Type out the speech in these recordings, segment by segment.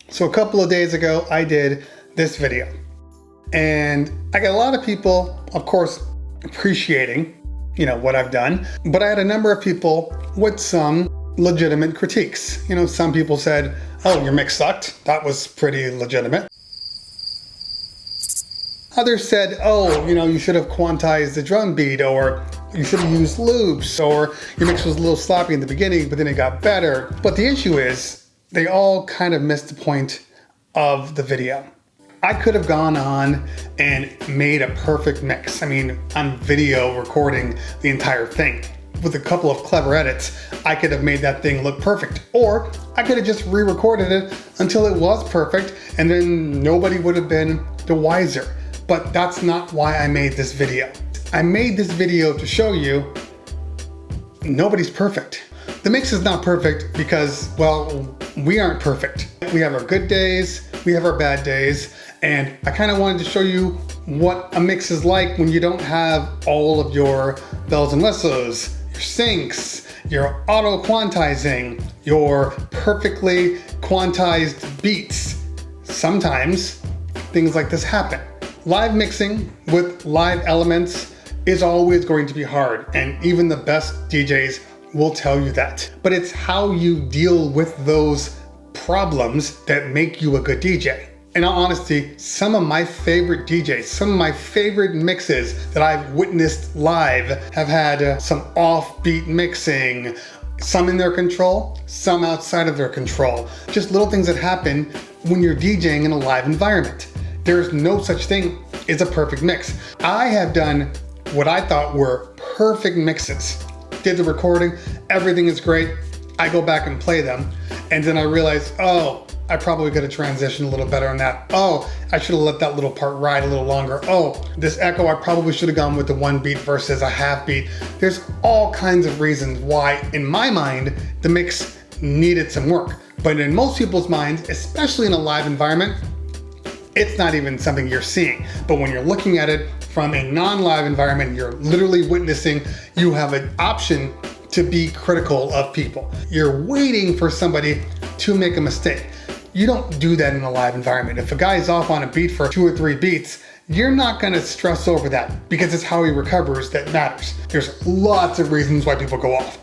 So a couple of days ago, I did this video. And I got a lot of people, of course, appreciating, what I've done. But I had a number of people with some legitimate critiques. Some people said, oh, your mix sucked. That was pretty legitimate. Others said, oh, you should have quantized the drum beat, or you should have used loops, or your mix was a little sloppy in the beginning, but then it got better. But the issue is, they all kind of missed the point of the video. I could have gone on and made a perfect mix. I'm video recording the entire thing. With a couple of clever edits, I could have made that thing look perfect. Or I could have just re-recorded it until it was perfect, and then nobody would have been the wiser. But that's not why I made this video. I made this video to show you nobody's perfect. The mix is not perfect because, well, we aren't perfect. We have our good days, we have our bad days, and I kind of wanted to show you what a mix is like when you don't have all of your bells and whistles, your syncs, your auto quantizing, your perfectly quantized beats. Sometimes things like this happen. Live mixing with live elements is always going to be hard, and even the best DJs will tell you that. But it's how you deal with those problems that make you a good DJ. In all honesty, some of my favorite DJs, some of my favorite mixes that I've witnessed live have had some offbeat mixing, some in their control, some outside of their control. Just little things that happen when you're DJing in a live environment. There's no such thing as a perfect mix. I have done what I thought were perfect mixes. Did the recording, everything is great. I go back and play them, and then I realize, oh, I probably could have transitioned a little better on that. Oh, I should have let that little part ride a little longer. Oh, this echo, I probably should have gone with the one beat versus a half beat. There's all kinds of reasons why, in my mind, the mix needed some work. But in most people's minds, especially in a live environment, it's not even something you're seeing. But when you're looking at it from a non-live environment, you're literally witnessing, you have an option to be critical of people. You're waiting for somebody to make a mistake. You don't do that in a live environment. If a guy's off on a beat for 2 or 3 beats, you're not gonna stress over that because it's how he recovers that matters. There's lots of reasons why people go off.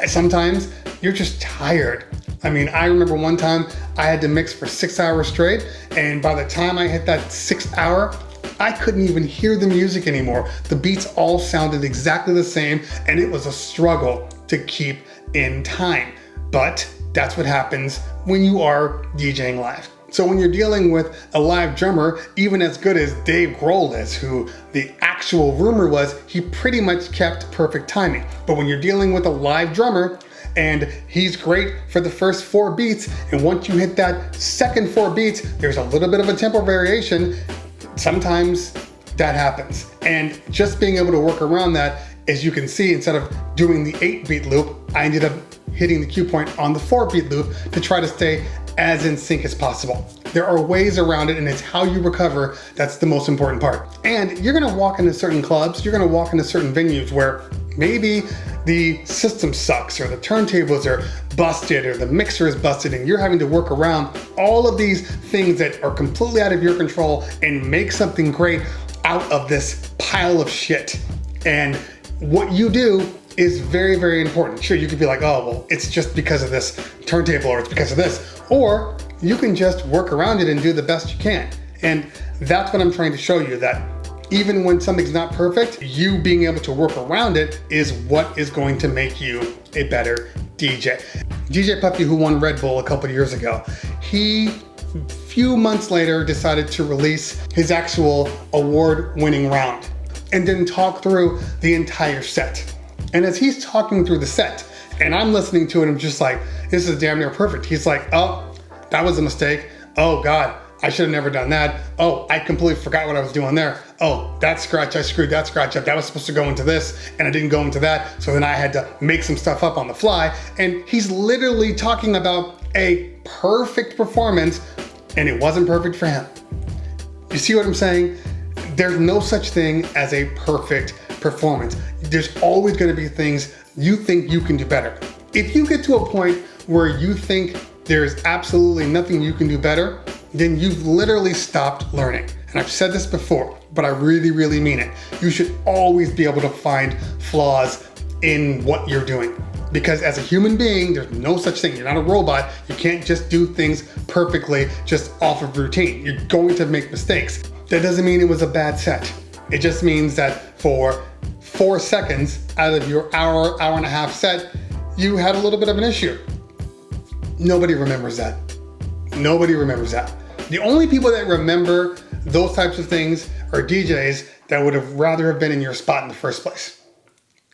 Sometimes you're just tired. I remember one time I had to mix for 6 hours straight, and by the time I hit that 6th hour, I couldn't even hear the music anymore. The beats all sounded exactly the same, and it was a struggle to keep in time. But that's what happens when you are DJing live. So when you're dealing with a live drummer, even as good as Dave Grohl is, who the actual rumor was he pretty much kept perfect timing. But when you're dealing with a live drummer, and he's great for the first 4 beats, and once you hit that second 4 beats, there's a little bit of a tempo variation. Sometimes that happens. And just being able to work around that, as you can see, instead of doing the 8-beat loop, I ended up hitting the cue point on the 4-beat loop to try to stay as in sync as possible. There are ways around it, and it's how you recover that's the most important part. And you're gonna walk into certain clubs, you're gonna walk into certain venues where maybe the system sucks, or the turntables are busted, or the mixer is busted, and you're having to work around all of these things that are completely out of your control and make something great out of this pile of shit. And what you do is very, very important. Sure, you could be like, oh, well, it's just because of this turntable, or it's because of this. Or you can just work around it and do the best you can. And that's what I'm trying to show you, that even when something's not perfect, you being able to work around it is what is going to make you a better DJ. DJ Puppy, who won Red Bull a couple of years ago, he, a few months later, decided to release his actual award-winning round and then talk through the entire set. And as he's talking through the set, and I'm listening to it, I'm just like, this is damn near perfect. He's like, oh, that was a mistake. Oh God, I should have never done that. Oh, I completely forgot what I was doing there. Oh, that scratch, I screwed that scratch up. That was supposed to go into this, and I didn't go into that. So then I had to make some stuff up on the fly. And he's literally talking about a perfect performance, and it wasn't perfect for him. You see what I'm saying? There's no such thing as a perfect performance. There's always gonna be things you think you can do better. If you get to a point where you think there's absolutely nothing you can do better, then you've literally stopped learning. And I've said this before, but I really, really mean it. You should always be able to find flaws in what you're doing. Because as a human being, there's no such thing. You're not a robot. You can't just do things perfectly just off of routine. You're going to make mistakes. That doesn't mean it was a bad set. It just means that for 4 seconds out of your hour and a half set, you had a little bit of an issue. Nobody remembers that. Nobody remembers that. The only people that remember those types of things are DJs that would have rather have been in your spot in the first place.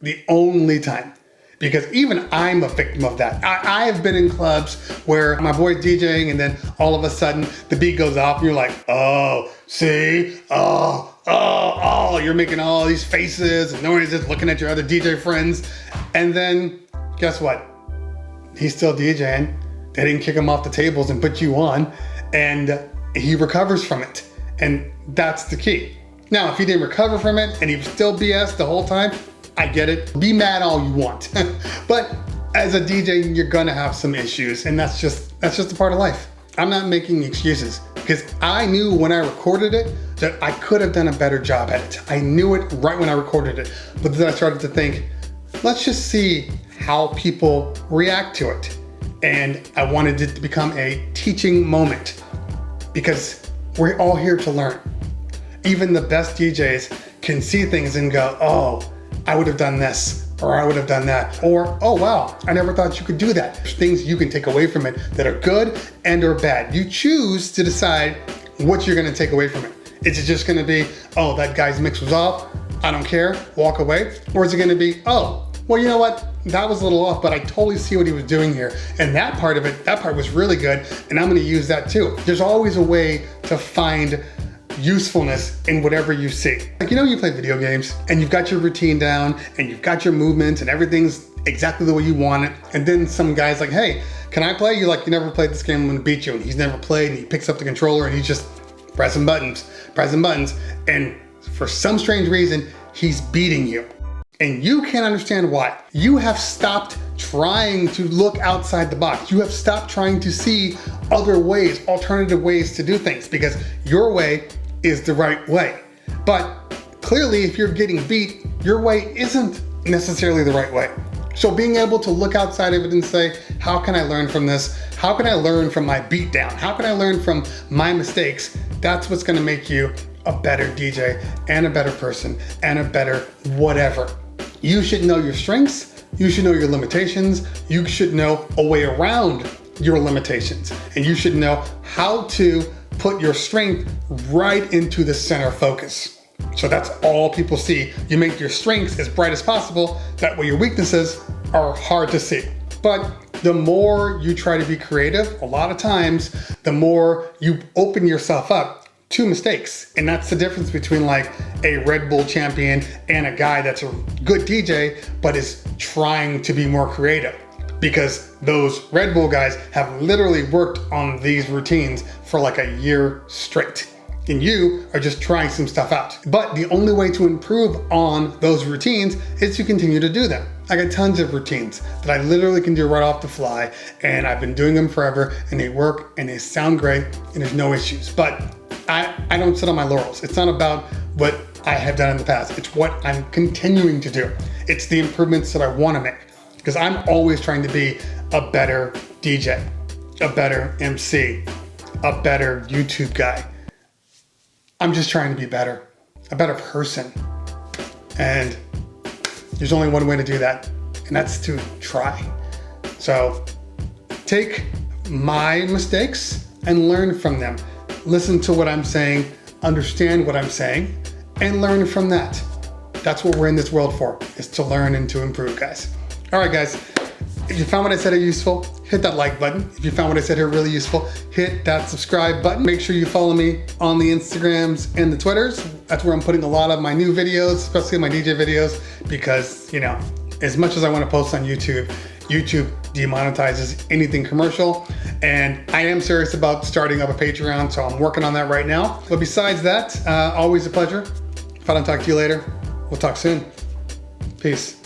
The only time. Because even I'm a victim of that. I've been in clubs where my boy's DJing and then all of a sudden the beat goes off and you're like, oh, see, oh, you're making all these faces and noises looking at your other DJ friends. And then guess what? He's still DJing. They didn't kick him off the tables and put you on, and he recovers from it. And that's the key. Now, if he didn't recover from it and he was still BS the whole time, I get it. Be mad all you want. But as a DJ, you're gonna have some issues, and that's just a part of life. I'm not making excuses because I knew when I recorded it that I could have done a better job at it. I knew it right when I recorded it. But then I started to think, let's just see how people react to it. And I wanted it to become a teaching moment because we're all here to learn. Even the best DJs can see things and go, oh, I would have done this, or I would have done that, or, oh wow, I never thought you could do that. There's things you can take away from it that are good and or bad. You choose to decide what you're gonna take away from it. Is it just gonna be, oh, that guy's mix was off, I don't care, walk away? Or is it gonna be, oh, well, you know what? That was a little off, but I totally see what he was doing here. And that part of it, that part was really good, and I'm gonna use that too. There's always a way to find usefulness in whatever you see. Like, you know, you play video games and you've got your routine down and you've got your movements and everything's exactly the way you want it. And then some guy's like, hey, can I play? You're like, you never played this game, I'm gonna beat you. And he's never played and he picks up the controller and he's just pressing buttons. And for some strange reason, he's beating you. And you can't understand why. You have stopped trying to look outside the box. You have stopped trying to see other ways, alternative ways to do things because your way is the right way. But clearly, if you're getting beat, your way isn't necessarily the right way. So being able to look outside of it and say, how can I learn from this? How can I learn from my beat down? How can I learn from my mistakes? That's what's gonna make you a better DJ and a better person and a better whatever. You should know your strengths. You should know your limitations. You should know a way around your limitations. And you should know how to put your strength right into the center focus. So that's all people see. You make your strengths as bright as possible. That way your weaknesses are hard to see. But the more you try to be creative, a lot of times, the more you open yourself up to mistakes. And that's the difference between like a Red Bull champion and a guy that's a good DJ, but is trying to be more creative. Because those Red Bull guys have literally worked on these routines for like a year straight. And you are just trying some stuff out. But the only way to improve on those routines is to continue to do them. I got tons of routines that I literally can do right off the fly, and I've been doing them forever, and they work, and they sound great, and there's no issues. But I don't sit on my laurels. It's not about what I have done in the past. It's what I'm continuing to do. It's the improvements that I want to make. Because I'm always trying to be a better DJ, a better MC, a better YouTube guy. I'm just trying to be better, a better person. And there's only one way to do that, and that's to try. So take my mistakes and learn from them. Listen to what I'm saying, understand what I'm saying, and learn from that. That's what we're in this world for, is to learn and to improve, guys. All right, guys, if you found what I said here useful, hit that like button. If you found what I said here really useful, hit that subscribe button. Make sure you follow me on the Instagrams and the Twitters. That's where I'm putting a lot of my new videos, especially my DJ videos, because, you know, as much as I want to post on YouTube, YouTube demonetizes anything commercial. And I am serious about starting up a Patreon, so I'm working on that right now. But besides that, always a pleasure. If I don't talk to you later, we'll talk soon. Peace.